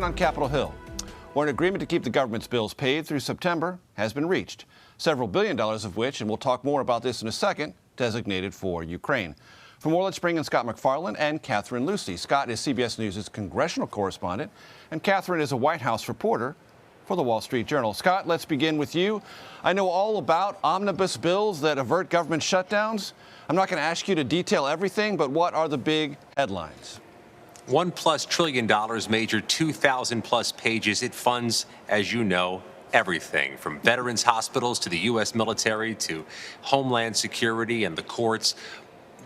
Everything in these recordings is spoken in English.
On Capitol Hill, where an agreement to keep the government's bills paid through September has been reached, several $billions of which, and we'll talk more about this in a second, designated for Ukraine. For more, let's bring in Scott MacFarlane and Catherine Lucey. Scott is CBS News' congressional correspondent, and Catherine is a White House reporter for the Wall Street Journal. Scott, let's begin with you. I know all about omnibus bills that avert government shutdowns. I'm not going to ask you to detail everything, but what are the big headlines? $1+ trillion, Major, 2,000+ pages. It funds, as you know, everything from veterans hospitals to the U.S. military to Homeland Security and the courts.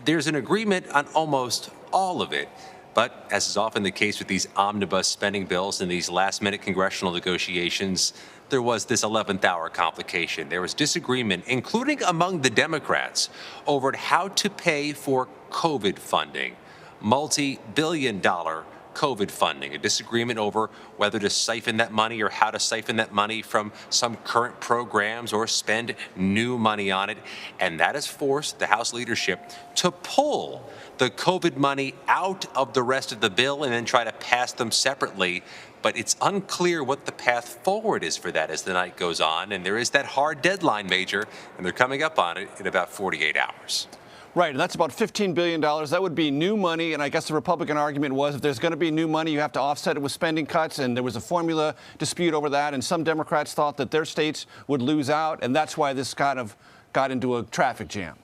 There's an agreement on almost all of it. But as is often the case with these omnibus spending bills and these last-minute congressional negotiations, there was this 11th hour complication. There was disagreement, including among the Democrats, over how to pay for COVID funding. Multi-billion-dollar COVID funding, a disagreement over whether to siphon that money or how to siphon that money from some current programs or spend new money on it. And that has forced the House leadership to pull the COVID money out of the rest of the bill and then try to pass them separately. But it's unclear what the path forward is for that as the night goes on. And there is that hard deadline, Major, and they're coming up on it in about 48 hours. Right, and that's about $15 billion. That would be new money, and I guess the Republican argument was if there's going to be new money, you have to offset it with spending cuts, and there was a formula dispute over that, and some Democrats thought that their states would lose out, and that's why this kind of got into a traffic jam.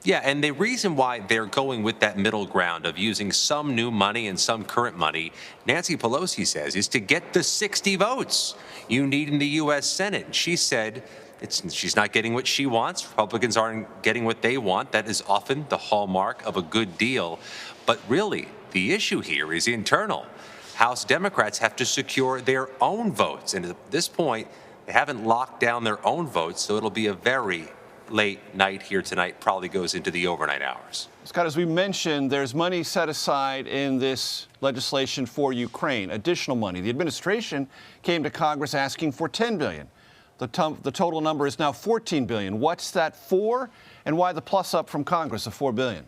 Yeah, and the reason why they're going with that middle ground of using some new money and some current money, Nancy Pelosi says, is to get the 60 votes you need in the U.S. Senate. She said she's not getting what she wants. Republicans aren't getting what they want. That is often the hallmark of a good deal. But really, the issue here is internal. House Democrats have to secure their own votes. And at this point, they haven't locked down their own votes, so it'll be a very late night here tonight, probably goes into the overnight hours. Scott, as we mentioned, there's money set aside in this legislation for Ukraine, additional money. The administration came to Congress asking for $10 billion. The total number is now $14 billion. What's that for, and why the plus up from Congress of $4 billion?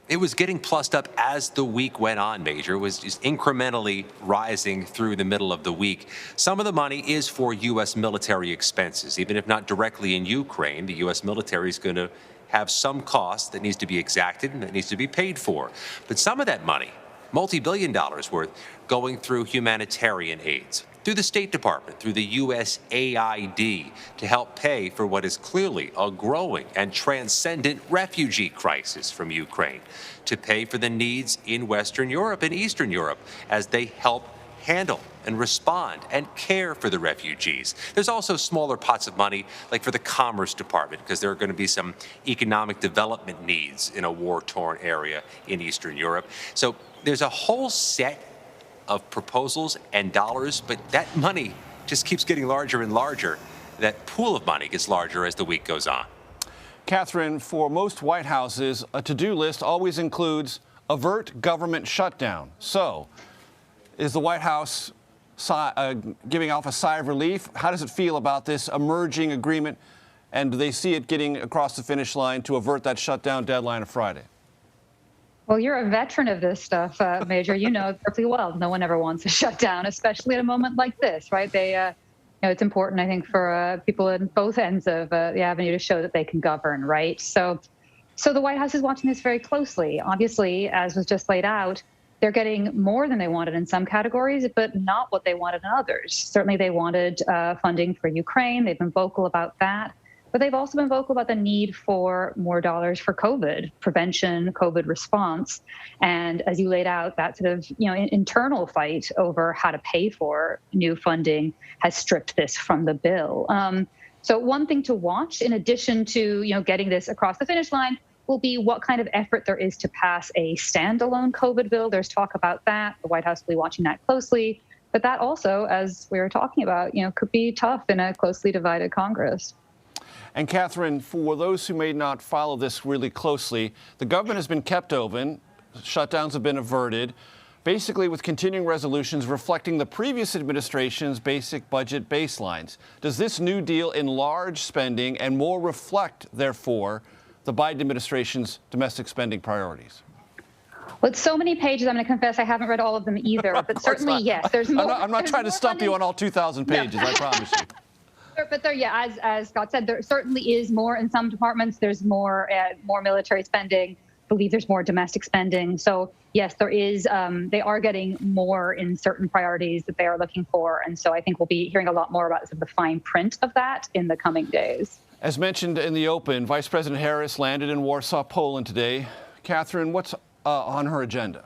It was getting plussed up as the week went on, Major. It was just incrementally rising through the middle of the week. Some of the money is for U.S. military expenses. Even if not directly in Ukraine, the U.S. military is going to have some cost that needs to be exacted and that needs to be paid for. But some of that money, multi-billion dollars worth, going through humanitarian aids, through the State Department, through the USAID, to help pay for what is clearly a growing and transcendent refugee crisis from Ukraine, to pay for the needs in Western Europe and Eastern Europe as they help handle and respond and care for the refugees. There's also smaller pots of money, like for the Commerce Department, because there are going to be some economic development needs in a war-torn area in Eastern Europe. So there's a whole set of proposals and dollars, but that money just keeps getting larger and larger. That pool of money gets larger as the week goes on. Catherine, for most White Houses, a to-do list always includes avert government shutdown. So, is the White House giving off a sigh of relief? How does it feel about this emerging agreement? And do they see it getting across the finish line to avert that shutdown deadline of Friday? Well, you're a veteran of this stuff, Major. You know perfectly well. No one ever wants a shutdown, especially at a moment like this, right? It's important, I think, for people in both ends of the avenue to show that they can govern, right? So the White House is watching this very closely. Obviously, as was just laid out, they're getting more than they wanted in some categories, but not what they wanted in others. Certainly, they wanted funding for Ukraine. They've been vocal about that. But they've also been vocal about the need for more dollars for COVID prevention, COVID response. And as you laid out, that sort of internal fight over how to pay for new funding has stripped this from the bill. So one thing to watch, in addition to getting this across the finish line, will be what kind of effort there is to pass a standalone COVID bill. There's talk about that. The White House will be watching that closely. But that also, as we were talking about, could be tough in a closely divided Congress. And Catherine, for those who may not follow this really closely, the government has been kept open, shutdowns have been averted, basically with continuing resolutions reflecting the previous administration's basic budget baselines. Does this new deal enlarge spending and more reflect, therefore, the Biden administration's domestic spending priorities? Well, it's so many pages. I'm going to confess I haven't read all of them either, but certainly, yes, there's more. I'm not trying to stump you on all 2,000 pages, I promise you. But there, yeah, as Scott said, there certainly is more in some departments. There's more military spending. I believe there's more domestic spending. So yes, there is. They are getting more in certain priorities that they are looking for, and so I think we'll be hearing a lot more about sort of the fine print of that in the coming days. As mentioned in the open, Vice President Harris landed in Warsaw, Poland today. Catherine, what's on her agenda?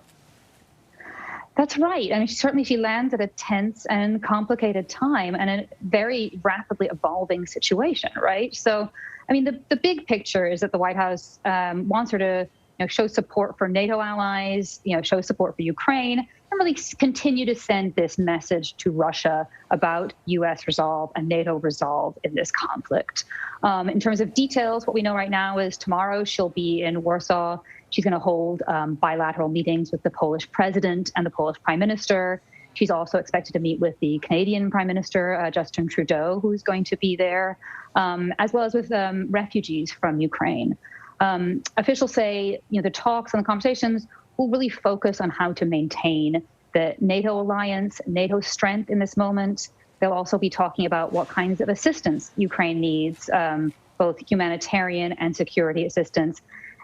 That's right. I mean, certainly she lands at a tense and complicated time and a very rapidly evolving situation, right? So, I mean, the big picture is that the White House wants her to show support for NATO allies, show support for Ukraine, and really continue to send this message to Russia about U.S. resolve and NATO resolve in this conflict. In terms of details, what we know right now is tomorrow she'll be in Warsaw. She's going to hold bilateral meetings with the Polish president and the Polish prime minister. She's also expected to meet with the Canadian Prime Minister, Justin Trudeau, who's going to be there, as well as with refugees from Ukraine. Officials say the talks and the conversations will really focus on how to maintain the NATO alliance, NATO strength in this moment. They'll also be talking about what kinds of assistance Ukraine needs, both humanitarian and security assistance,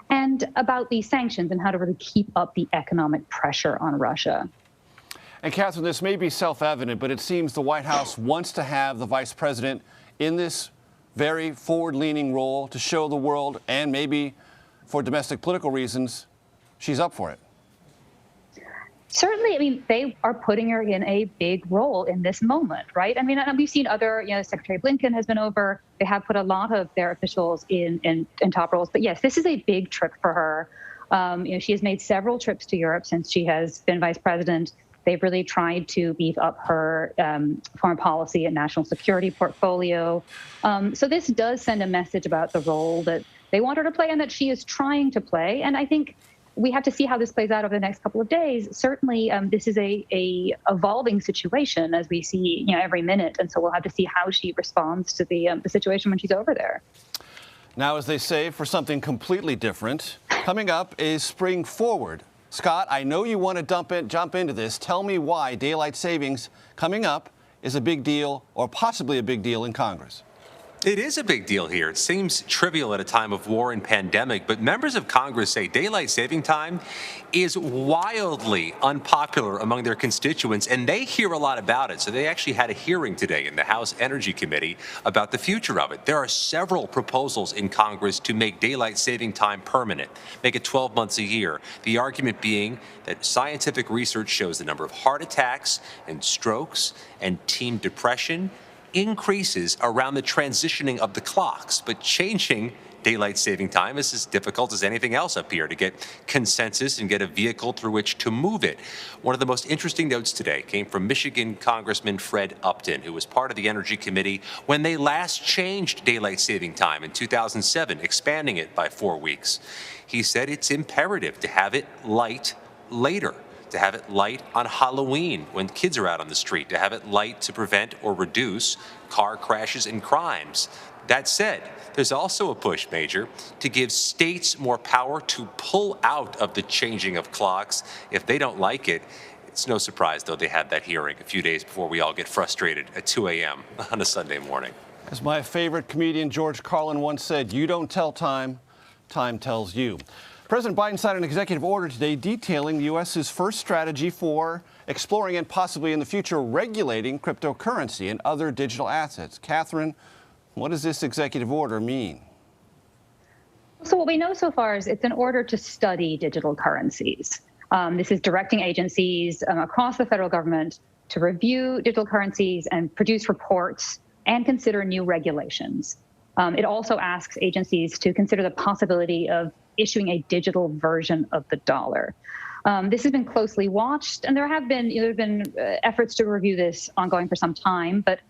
and about these sanctions and how to really keep up the economic pressure on Russia. And Catherine, this may be self-evident, but it seems the White House wants to have the vice president in this very forward-leaning role to show the world, and maybe for domestic political reasons, she's up for it. Certainly, I mean, they are putting her in a big role in this moment, right? I mean, we've seen other, Secretary Blinken has been over. They have put a lot of their officials in top roles. But yes, this is a big trip for her. She has made several trips to Europe since she has been vice president. They've really tried to beef up her foreign policy and national security portfolio. So this does send a message about the role that they want her to play and that she is trying to play. And I think we have to see how this plays out over the next couple of days. Certainly, this is a evolving situation as we see, every minute. And so we'll have to see how she responds to the situation when she's over there. Now, as they say, for something completely different, coming up is Spring Forward. Scott, I know you want to jump into this. Tell me why daylight savings coming up is a big deal, or possibly a big deal in Congress. It is a big deal here. It seems trivial at a time of war and pandemic, but members of Congress say daylight saving time is wildly unpopular among their constituents, and they hear a lot about it. So they actually had a hearing today in the House Energy Committee about the future of it. There are several proposals in Congress to make daylight saving time permanent, make it 12 months a year. The argument being that scientific research shows the number of heart attacks and strokes and teen depression increases around the transitioning of the clocks, but changing daylight saving time is as difficult as anything else up here to get consensus and get a vehicle through which to move it. One of the most interesting notes today came from Michigan Congressman Fred Upton, who was part of the Energy Committee when they last changed daylight saving time in 2007, expanding it by 4 weeks. He said it's imperative to have it light later, to have it light on Halloween when kids are out on the street, to have it light to prevent or reduce car crashes and crimes. That said, there's also a push, Major, to give states more power to pull out of the changing of clocks if they don't like it. It's no surprise, though, they had that hearing a few days before we all get frustrated at 2 a.m. on a Sunday morning. As my favorite comedian George Carlin once said, you don't tell time, time tells you. President Biden signed an executive order today detailing the U.S.'s first strategy for exploring and possibly in the future regulating cryptocurrency and other digital assets. Catherine, what does this executive order mean? So what we know so far is it's an order to study digital currencies. This is directing agencies across the federal government to review digital currencies and produce reports and consider new regulations. It also asks agencies to consider the possibility of issuing a digital version of the dollar. This has been closely watched, and there have been efforts to review this ongoing for some time, but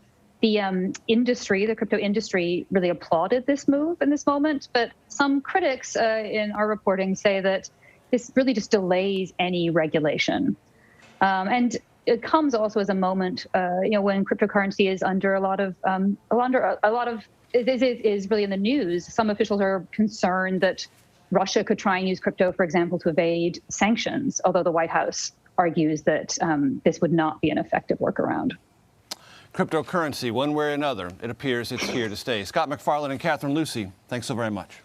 the industry, the crypto industry, really applauded this move in this moment. But some critics in our reporting say that this really just delays any regulation. And it comes also as a moment, when cryptocurrency is under a lot of is really in the news. Some officials are concerned that Russia could try and use crypto, for example, to evade sanctions, although the White House argues that this would not be an effective workaround. Cryptocurrency, one way or another, it appears it's here to stay. Scott MacFarlane and Catherine Lucey, thanks so very much.